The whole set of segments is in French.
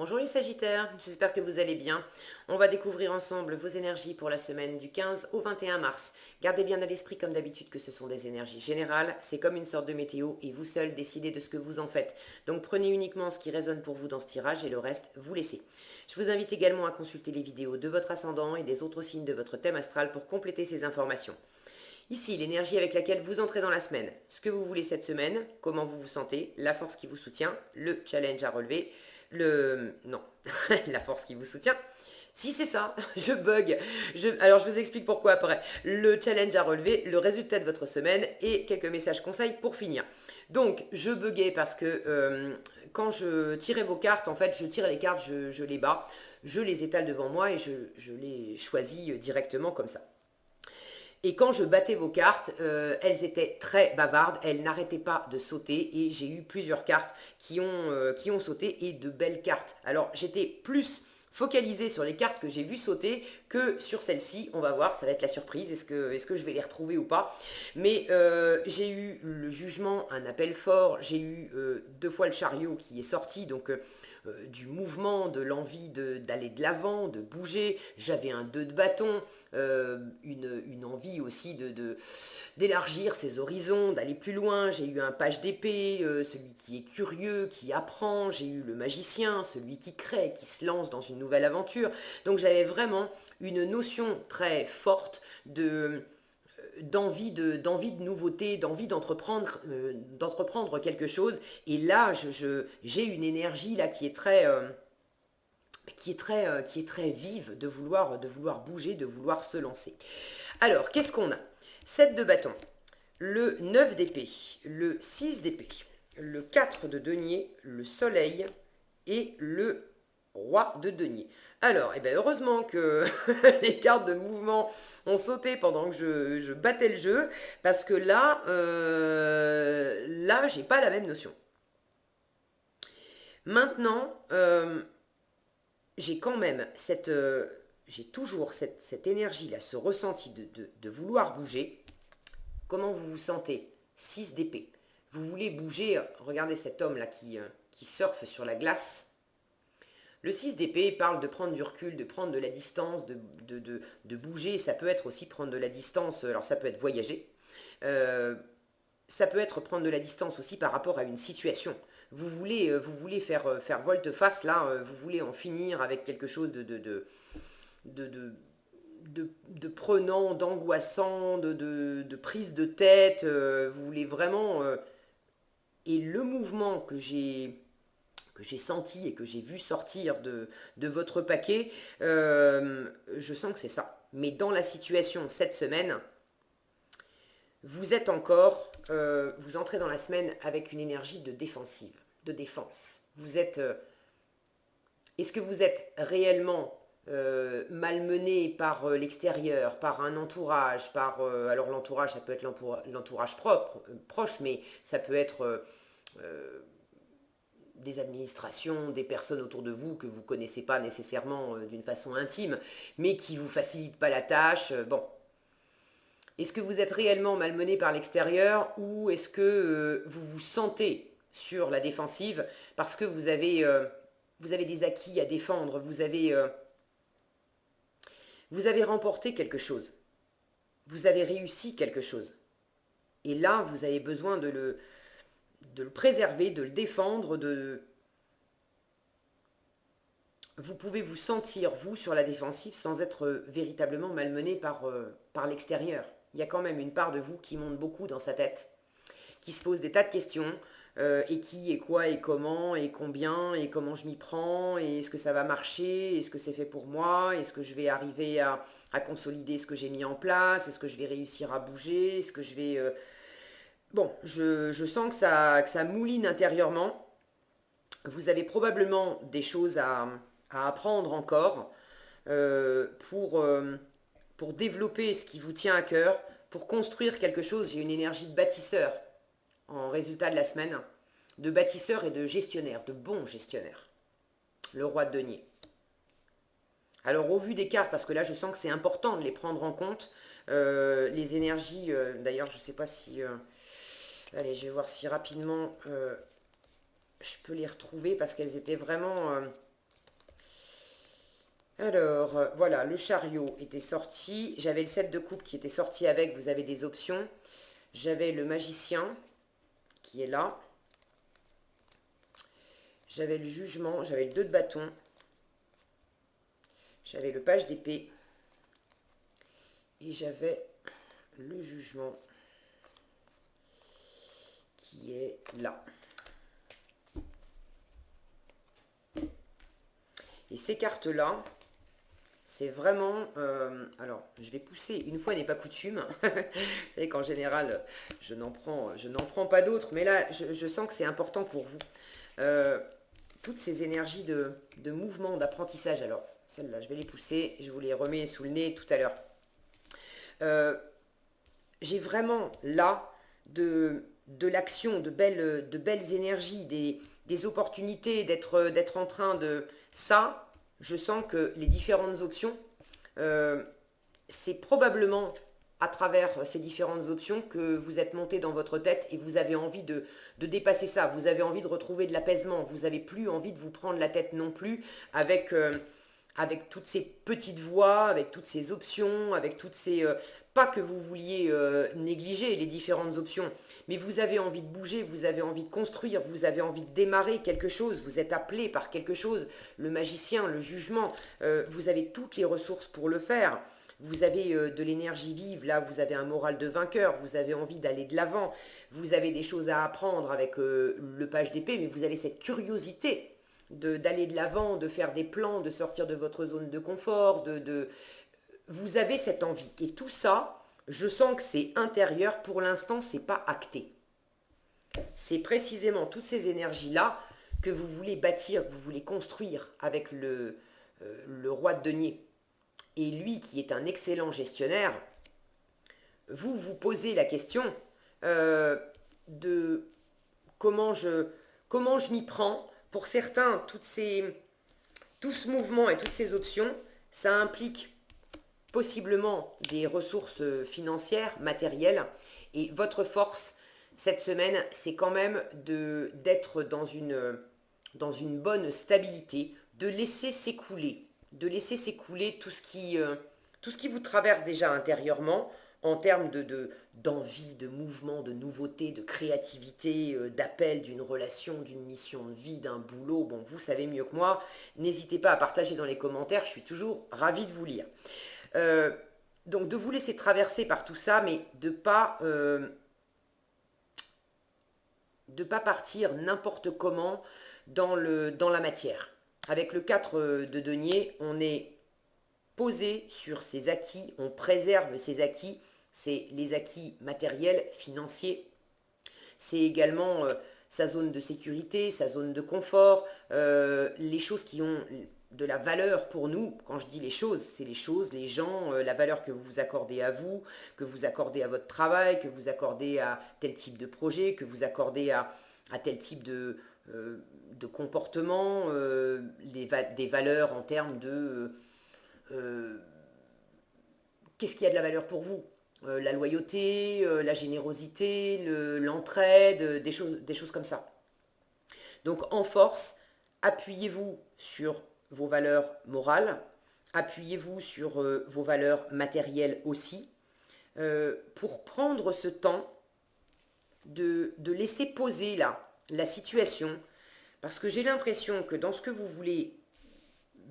Bonjour les Sagittaires, j'espère que vous allez bien. On va découvrir ensemble vos énergies pour la semaine du 15 au 21 mars. Gardez bien à l'esprit comme d'habitude que ce sont des énergies générales, c'est comme une sorte de météo et vous seul décidez de ce que vous en faites. Donc prenez uniquement ce qui résonne pour vous dans ce tirage et le reste, vous laissez. Je vous invite également à consulter les vidéos de votre ascendant et des autres signes de votre thème astral pour compléter ces informations. Ici, l'énergie avec laquelle vous entrez dans la semaine, ce que vous voulez cette semaine, comment vous vous sentez, la force qui vous soutient, le challenge à relever, Non, la force qui vous soutient. Si c'est ça, je bug. Alors je vous explique pourquoi après. Le challenge à relever, le résultat de votre semaine et quelques messages conseils pour finir. Donc je buguais parce que quand je tirais vos cartes, en fait je tire les cartes, je les bats, je les étale devant moi et je les choisis directement comme ça. Et quand je battais vos cartes, elles étaient très bavardes, elles n'arrêtaient pas de sauter et j'ai eu plusieurs cartes qui ont sauté et de belles cartes. Alors j'étais plus focalisée sur les cartes que j'ai vues sauter que sur celle-ci. On va voir, ça va être la surprise, est-ce que je vais les retrouver ou pas. Mais j'ai eu le jugement, un appel fort, j'ai eu deux fois le chariot qui est sorti, donc du mouvement, de l'envie d'aller de l'avant, de bouger. J'avais un 2 de bâton, une envie aussi d'élargir ses horizons, d'aller plus loin. J'ai eu un page d'épée, celui qui est curieux, qui apprend. J'ai eu le magicien, celui qui crée, qui se lance dans une nouvelle aventure. Donc j'avais vraiment une notion très forte d'envie de nouveauté, d'envie d'entreprendre quelque chose. Et là, j'ai une énergie là qui est très vive de vouloir bouger, de vouloir se lancer. Alors, qu'est-ce qu'on a? 7 de bâton, le 9 d'épée, le 6 d'épée, le 4 de denier, le soleil et le roi de denier. Alors, eh bien, heureusement que les cartes de mouvement ont sauté pendant que je battais le jeu, parce que là, j'ai pas la même notion. Maintenant, j'ai quand même j'ai toujours cette énergie-là, ce ressenti de vouloir bouger. Comment vous vous sentez? 6 d'épée. Vous voulez bouger, regardez cet homme-là qui surfe sur la glace. Le 6 d'épée parle de prendre du recul, de prendre de la distance, de bouger. Ça peut être aussi prendre de la distance, alors ça peut être voyager. Euh, Ça peut être prendre de la distance aussi par rapport à une situation. Vous voulez faire volte-face, là, vous voulez en finir avec quelque chose de, de, de prenant, d'angoissant, de prise de tête. Vous voulez vraiment... et le mouvement que j'ai senti et que j'ai vu sortir de votre paquet, je sens que c'est ça. Mais dans la situation cette semaine, vous êtes encore, vous entrez dans la semaine avec une énergie de défensive, de défense. Est-ce que vous êtes réellement malmené par l'extérieur, par un entourage, alors l'entourage, ça peut être l'entourage proche, mais ça peut être des administrations, des personnes autour de vous que vous ne connaissez pas nécessairement d'une façon intime, mais qui ne vous facilitent pas la tâche. Bon, est-ce que vous êtes réellement malmené par l'extérieur ou est-ce que vous vous sentez sur la défensive parce que vous avez des acquis à défendre, vous avez remporté quelque chose, vous avez réussi quelque chose. Et là, vous avez besoin de le préserver, de le défendre, vous pouvez vous sentir, vous, sur la défensive sans être véritablement malmené par l'extérieur. Il y a quand même une part de vous qui monte beaucoup dans sa tête, qui se pose des tas de questions, et qui, et quoi, et comment, et combien, et comment je m'y prends, et est-ce que ça va marcher, est-ce que c'est fait pour moi, est-ce que je vais arriver à consolider ce que j'ai mis en place, est-ce que je vais réussir à bouger, est-ce que je vais... Bon, je sens que ça mouline intérieurement. Vous avez probablement des choses à apprendre encore pour développer ce qui vous tient à cœur, pour construire quelque chose. J'ai une énergie de bâtisseur en résultat de la semaine, de bâtisseur et de gestionnaire, de bon gestionnaire. Le roi de denier. Alors au vu des cartes, parce que là je sens que c'est important de les prendre en compte, les énergies, d'ailleurs je ne sais pas si... allez, je vais voir si rapidement je peux les retrouver parce qu'elles étaient vraiment Alors, voilà, le chariot était sorti. J'avais le 7 de coupe qui était sorti avec. Vous avez des options. J'avais le magicien qui est là. J'avais le jugement. J'avais le 2 de bâton. J'avais le page d'épée. Et j'avais le jugement qui est là. Et ces cartes-là, c'est vraiment... alors, je vais pousser, une fois n'est pas coutume. Vous savez qu'en général, je n'en prends pas d'autres. Mais là, je sens que c'est important pour vous. Toutes ces énergies de mouvement, d'apprentissage. Alors, celles-là, je vais les pousser. Je vous les remets sous le nez tout à l'heure. J'ai vraiment là de l'action, de belles énergies, des opportunités d'être en train de... Ça, je sens que les différentes options, c'est probablement à travers ces différentes options que vous êtes monté dans votre tête et vous avez envie de dépasser ça. Vous avez envie de retrouver de l'apaisement. Vous n'avez plus envie de vous prendre la tête non plus avec... avec toutes ces petites voies, avec toutes ces options, avec toutes ces... pas que vous vouliez négliger les différentes options, mais vous avez envie de bouger, vous avez envie de construire, vous avez envie de démarrer quelque chose, vous êtes appelé par quelque chose, le magicien, le jugement, vous avez toutes les ressources pour le faire. Vous avez de l'énergie vive, là vous avez un moral de vainqueur, vous avez envie d'aller de l'avant, vous avez des choses à apprendre avec le page d'épée, mais vous avez cette curiosité d'aller de l'avant, de faire des plans, de sortir de votre zone de confort, vous avez cette envie. Et tout ça, je sens que c'est intérieur, pour l'instant, c'est pas acté. C'est précisément toutes ces énergies-là que vous voulez bâtir, que vous voulez construire avec le roi de denier. Et lui, qui est un excellent gestionnaire, vous vous posez la question de comment je m'y prends. Pour certains, tout ce mouvement et toutes ces options, ça implique possiblement des ressources financières, matérielles. Et votre force, cette semaine, c'est quand même d'être dans une bonne stabilité, de laisser s'écouler, tout ce qui vous traverse déjà intérieurement, en termes d'envie, de mouvement, de nouveauté, de créativité, d'appel d'une relation, d'une mission de vie, d'un boulot. Bon, vous savez mieux que moi. N'hésitez pas à partager dans les commentaires. Je suis toujours ravie de vous lire. Euh, donc, de vous laisser traverser par tout ça, mais de pas partir n'importe comment dans la matière. Avec le 4 de denier, on est posé sur ses acquis, on préserve ses acquis, c'est les acquis matériels, financiers, c'est également sa zone de sécurité, sa zone de confort, les choses qui ont de la valeur pour nous. Quand je dis les choses, c'est les choses, les gens, la valeur que vous accordez à vous, que vous accordez à votre travail, que vous accordez à tel type de projet, que vous accordez à tel type de comportement, des valeurs en termes de... qu'est-ce qui a de la valeur pour vous? La loyauté, la générosité, l'entraide, des choses comme ça. Donc en force, appuyez-vous sur vos valeurs morales, appuyez-vous sur vos valeurs matérielles aussi, pour prendre ce temps de laisser poser là la situation, parce que j'ai l'impression que dans ce que vous voulez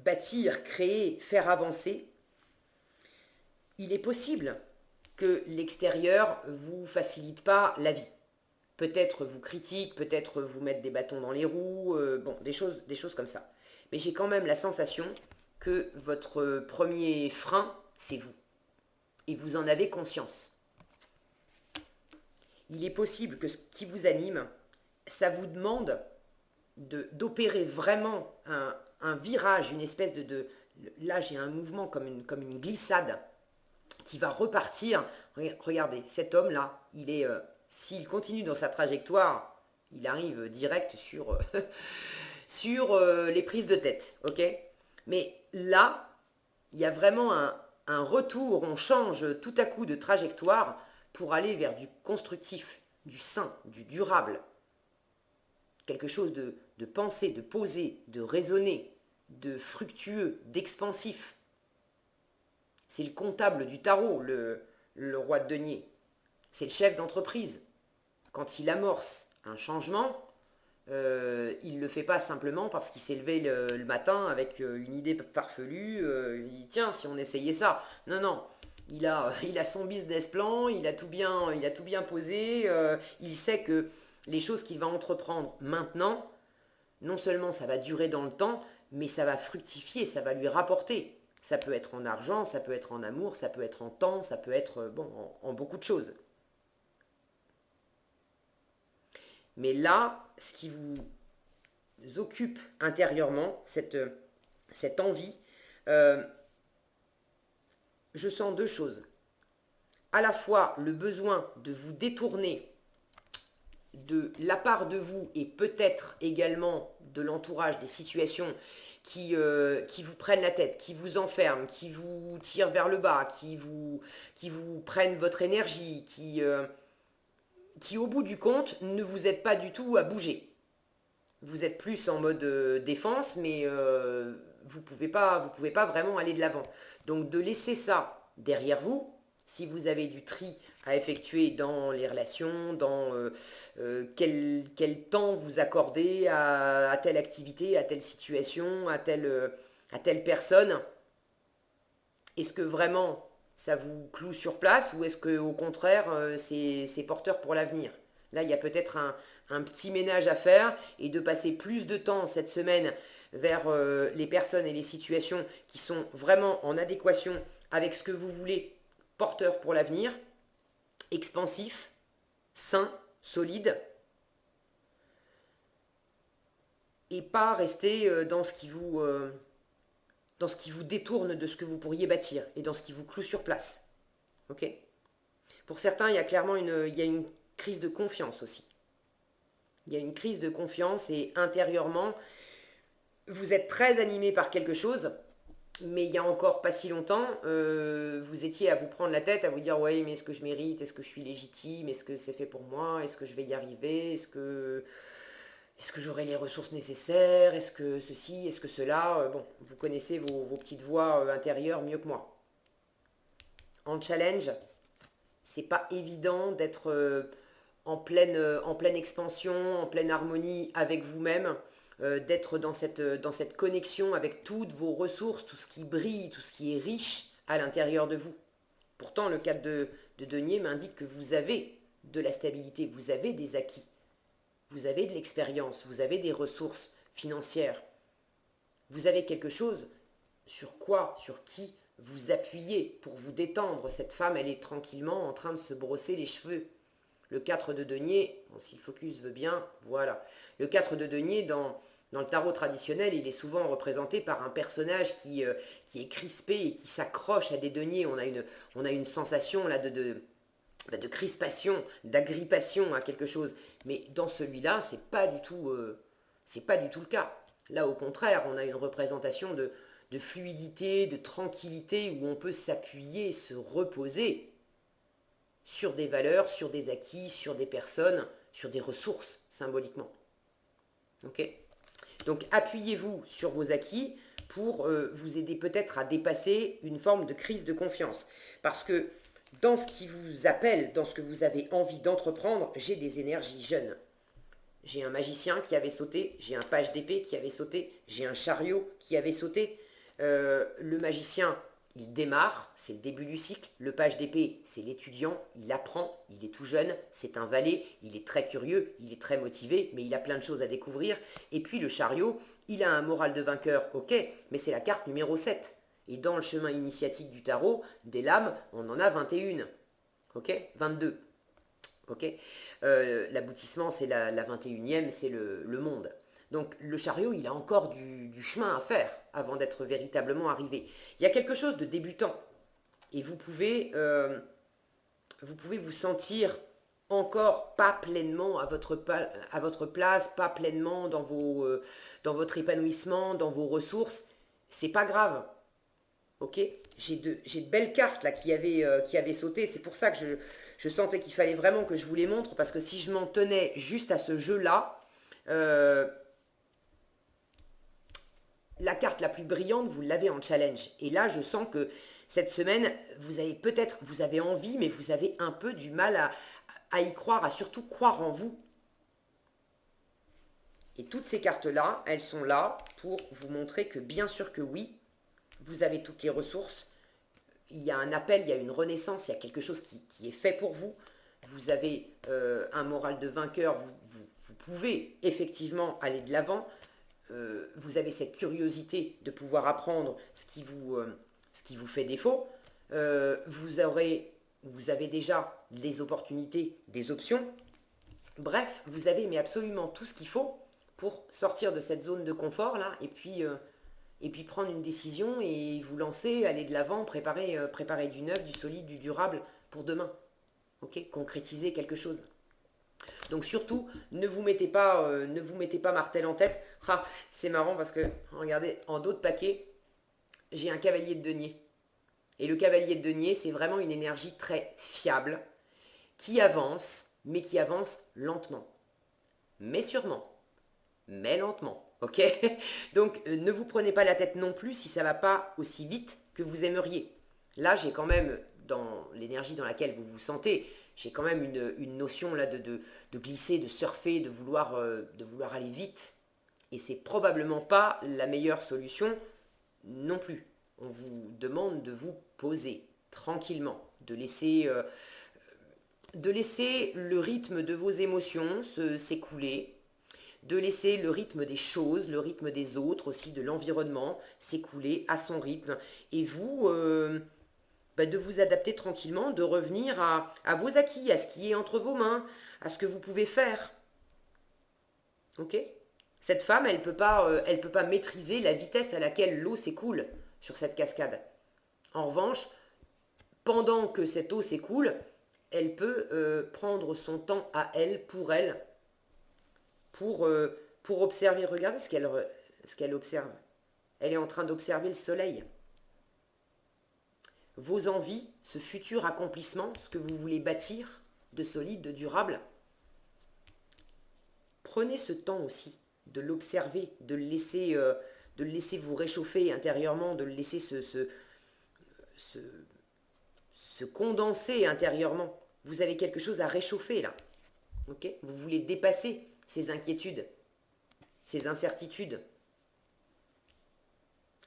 bâtir, créer, faire avancer, il est possible que l'extérieur vous facilite pas la vie. Peut-être vous critique, peut-être vous mettre des bâtons dans les roues, bon, des choses comme ça. Mais j'ai quand même la sensation que votre premier frein, c'est vous. Et vous en avez conscience. Il est possible que ce qui vous anime, ça vous demande d'opérer vraiment un virage, une espèce là j'ai un mouvement comme une glissade qui va repartir. Regardez, cet homme-là, s'il continue dans sa trajectoire, il arrive direct sur les prises de tête, ok? Mais là, il y a vraiment un retour, on change tout à coup de trajectoire pour aller vers du constructif, du sain, du durable. Quelque chose de pensé, de posé, de raisonné. de fructueux, d'expansif. C'est le comptable du tarot, le roi de denier. C'est le chef d'entreprise. Quand il amorce un changement, il ne le fait pas simplement parce qu'il s'est levé le matin avec une idée farfelue. Il dit tiens, si on essayait ça. Non, non. Il a son business plan, il a tout bien posé. Il sait que les choses qu'il va entreprendre maintenant, non seulement ça va durer dans le temps, mais ça va fructifier, ça va lui rapporter. Ça peut être en argent, ça peut être en amour, ça peut être en temps, ça peut être en beaucoup de choses. Mais là, ce qui vous occupe intérieurement, cette envie, euh, je sens deux choses. À la fois le besoin de vous détourner de la part de vous et peut-être également de l'entourage, des situations qui vous prennent la tête, qui vous enferment, qui vous tirent vers le bas, qui vous prennent votre énergie, qui au bout du compte ne vous aident pas du tout à bouger. Vous êtes plus en mode défense, mais vous pouvez pas vraiment aller de l'avant. Donc de laisser ça derrière vous, si vous avez du tri à effectuer dans les relations, dans quel temps vous accordez à telle activité, à telle situation, à telle personne, est-ce que vraiment ça vous cloue sur place ou est-ce que au contraire c'est porteur pour l'avenir? Là, il y a peut-être un petit ménage à faire et de passer plus de temps cette semaine vers les personnes et les situations qui sont vraiment en adéquation avec ce que vous voulez, porteur pour l'avenir, expansif, sain, solide, et pas rester dans ce qui vous détourne de ce que vous pourriez bâtir et dans ce qui vous cloue sur place. Ok? Pour certains, il y a une crise de confiance aussi. Il y a une crise de confiance et intérieurement, vous êtes très animé par quelque chose, mais il y a encore pas si longtemps, vous étiez à vous prendre la tête, à vous dire ouais, mais est-ce que je mérite, est-ce que je suis légitime, est-ce que c'est fait pour moi, est-ce que je vais y arriver, est-ce que j'aurai les ressources nécessaires, est-ce que ceci, est-ce que cela. Bon, vous connaissez vos petites voix intérieures mieux que moi. En challenge, c'est pas évident d'être en pleine expansion, en pleine harmonie avec vous-même, d'être dans cette connexion avec toutes vos ressources, tout ce qui brille, tout ce qui est riche à l'intérieur de vous. Pourtant, le cadre de denier m'indique que vous avez de la stabilité, vous avez des acquis, vous avez de l'expérience, vous avez des ressources financières, vous avez quelque chose sur qui vous appuyez pour vous détendre. Cette femme, elle est tranquillement en train de se brosser les cheveux. Le 4 de denier, bon, si le focus veut bien, voilà. Le 4 de denier, dans le tarot traditionnel, il est souvent représenté par un personnage qui est crispé et qui s'accroche à des deniers. On a une sensation là de crispation, d'agrippation à quelque chose. Mais dans celui-là, c'est pas du tout le cas. Là, au contraire, on a une représentation de fluidité, de tranquillité, où on peut s'appuyer, se reposer sur des valeurs, sur des acquis, sur des personnes, sur des ressources, symboliquement. Ok? Donc, appuyez-vous sur vos acquis pour vous aider peut-être à dépasser une forme de crise de confiance. Parce que dans ce qui vous appelle, dans ce que vous avez envie d'entreprendre, j'ai des énergies jeunes. J'ai un magicien qui avait sauté, j'ai un page d'épée qui avait sauté, j'ai un chariot qui avait sauté. Le magicien, il démarre, c'est le début du cycle. Le page d'épée, c'est l'étudiant, il apprend, il est tout jeune, c'est un valet, il est très curieux, il est très motivé, mais il a plein de choses à découvrir. Et puis le chariot, il a un moral de vainqueur, ok, mais c'est la carte numéro 7. Et dans le chemin initiatique du tarot, des lames, on en a 21. Ok, 22. Ok, l'aboutissement, c'est la 21e, c'est le monde. Donc le chariot, il a encore du chemin à faire avant d'être véritablement arrivé. Il y a quelque chose de débutant. Et vous pouvez vous sentir encore pas pleinement à votre place, pas pleinement dans votre épanouissement, dans vos ressources. C'est pas grave. Ok, j'ai de belles cartes là qui avaient sauté. C'est pour ça que je sentais qu'il fallait vraiment que je vous les montre. Parce que si je m'en tenais juste à ce jeu-là, la carte la plus brillante, vous l'avez en challenge. Et là, je sens que cette semaine, vous avez peut-être, vous avez envie, mais vous avez un peu du mal à y croire, à surtout croire en vous. Et toutes ces cartes-là, elles sont là pour vous montrer que bien sûr que oui, vous avez toutes les ressources. Il y a un appel, il y a une renaissance, il y a quelque chose qui est fait pour vous. Vous avez un moral de vainqueur, vous pouvez effectivement aller de l'avant. Vous avez cette curiosité de pouvoir apprendre ce qui vous fait défaut. Vous avez déjà des opportunités, des options. Bref, vous avez mais absolument tout ce qu'il faut pour sortir de cette zone de confort là et puis prendre une décision et vous lancer, aller de l'avant, préparer du neuf, du solide, du durable pour demain. Ok, concrétiser quelque chose. Donc surtout, ne vous mettez pas martel en tête. Ah, c'est marrant parce que, regardez, en dos de paquet, j'ai un cavalier de denier. Et le cavalier de denier, c'est vraiment une énergie très fiable, qui avance, mais qui avance lentement. Mais sûrement. Mais lentement. Ok. Donc ne vous prenez pas la tête non plus si ça ne va pas aussi vite que vous aimeriez. Là, j'ai quand même, dans l'énergie dans laquelle vous vous sentez, j'ai quand même une notion là de glisser, de surfer, de vouloir aller vite. Et c'est probablement pas la meilleure solution non plus. On vous demande de vous poser tranquillement, de laisser le rythme de vos émotions s'écouler, de laisser le rythme des choses, le rythme des autres, aussi de l'environnement s'écouler à son rythme. Et vous, de vous adapter tranquillement, de revenir à vos acquis, à ce qui est entre vos mains, à ce que vous pouvez faire. Ok? Cette femme, elle peut pas maîtriser la vitesse à laquelle l'eau s'écoule sur cette cascade. En revanche, pendant que cette eau s'écoule, elle peut prendre son temps à elle, pour observer. Regardez ce qu'elle observe. Elle est en train d'observer le soleil. Vos envies, ce futur accomplissement, ce que vous voulez bâtir de solide, de durable. Prenez ce temps aussi de l'observer, de le laisser vous réchauffer intérieurement, de le laisser se condenser intérieurement. Vous avez quelque chose à réchauffer là. Okay, vous voulez dépasser ces inquiétudes, ces incertitudes.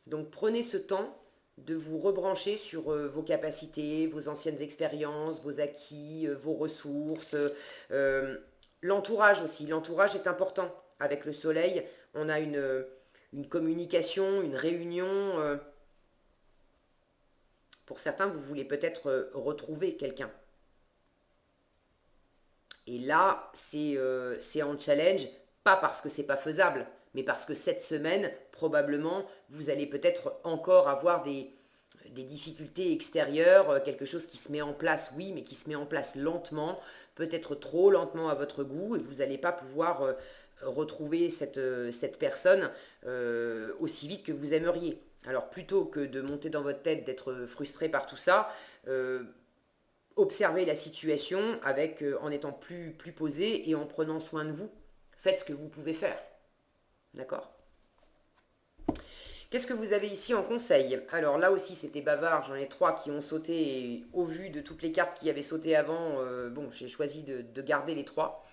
Donc prenez ce temps de vous rebrancher sur vos capacités, vos anciennes expériences, vos acquis, vos ressources. L'entourage aussi. L'entourage est important. Avec le soleil, on a une communication, une réunion. Pour certains, vous voulez peut-être retrouver quelqu'un. Et là, c'est en challenge, pas parce que c'est pas faisable, mais parce que cette semaine, probablement, vous allez peut-être encore avoir des difficultés extérieures, quelque chose qui se met en place, oui, mais qui se met en place lentement, peut-être trop lentement à votre goût, et vous n'allez pas pouvoir retrouver cette personne aussi vite que vous aimeriez. Alors plutôt que de monter dans votre tête, d'être frustré par tout ça, observez la situation en étant plus posé et en prenant soin de vous. Faites ce que vous pouvez faire. D'accord ? Qu'est-ce que vous avez ici en conseil? Alors là aussi c'était bavard, j'en ai 3 qui ont sauté et au vu de toutes les cartes qui avaient sauté avant, bon j'ai choisi de garder les 3.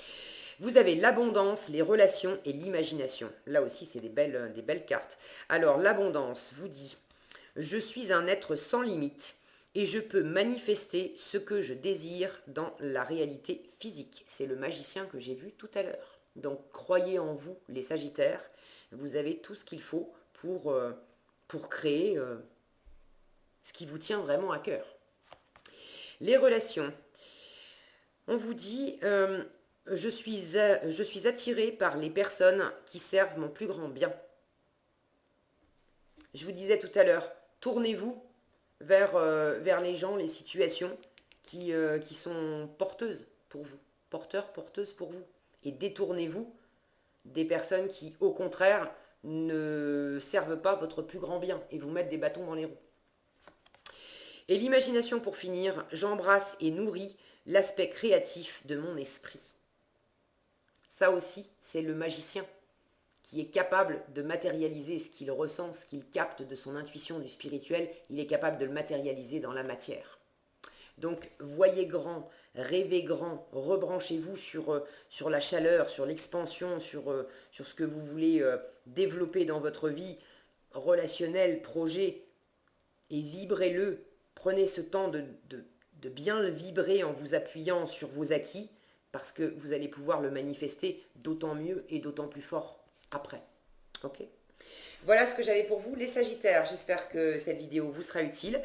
Vous avez l'abondance, les relations et l'imagination. Là aussi c'est des belles cartes. Alors l'abondance vous dit « Je suis un être sans limite et je peux manifester ce que je désire dans la réalité physique. » C'est le magicien que j'ai vu tout à l'heure. Donc croyez en vous les Sagittaires, vous avez tout ce qu'il faut pour créer ce qui vous tient vraiment à cœur. Les relations. On vous dit je suis attiré par les personnes qui servent mon plus grand bien. Je vous disais tout à l'heure, tournez-vous vers les gens, les situations qui sont porteuses pour vous, porteuses pour vous. Et détournez-vous des personnes qui, au contraire, ne servent pas votre plus grand bien et vous mettent des bâtons dans les roues. Et l'imagination pour finir, j'embrasse et nourris l'aspect créatif de mon esprit. Ça aussi, c'est le magicien qui est capable de matérialiser ce qu'il ressent, ce qu'il capte de son intuition, du spirituel, il est capable de le matérialiser dans la matière. Donc voyez grand, rêvez grand, rebranchez-vous sur la chaleur, sur l'expansion, sur ce que vous voulez développer dans votre vie relationnelle, projet, et vibrez-le. Prenez ce temps de bien le vibrer en vous appuyant sur vos acquis, parce que vous allez pouvoir le manifester d'autant mieux et d'autant plus fort après. Ok ? Voilà ce que j'avais pour vous, les Sagittaires. J'espère que cette vidéo vous sera utile.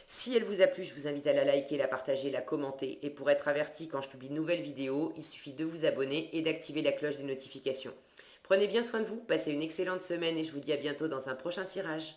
Si elle vous a plu, je vous invite à la liker, la partager, la commenter. Et pour être averti quand je publie de nouvelles vidéos, il suffit de vous abonner et d'activer la cloche des notifications. Prenez bien soin de vous, passez une excellente semaine et je vous dis à bientôt dans un prochain tirage.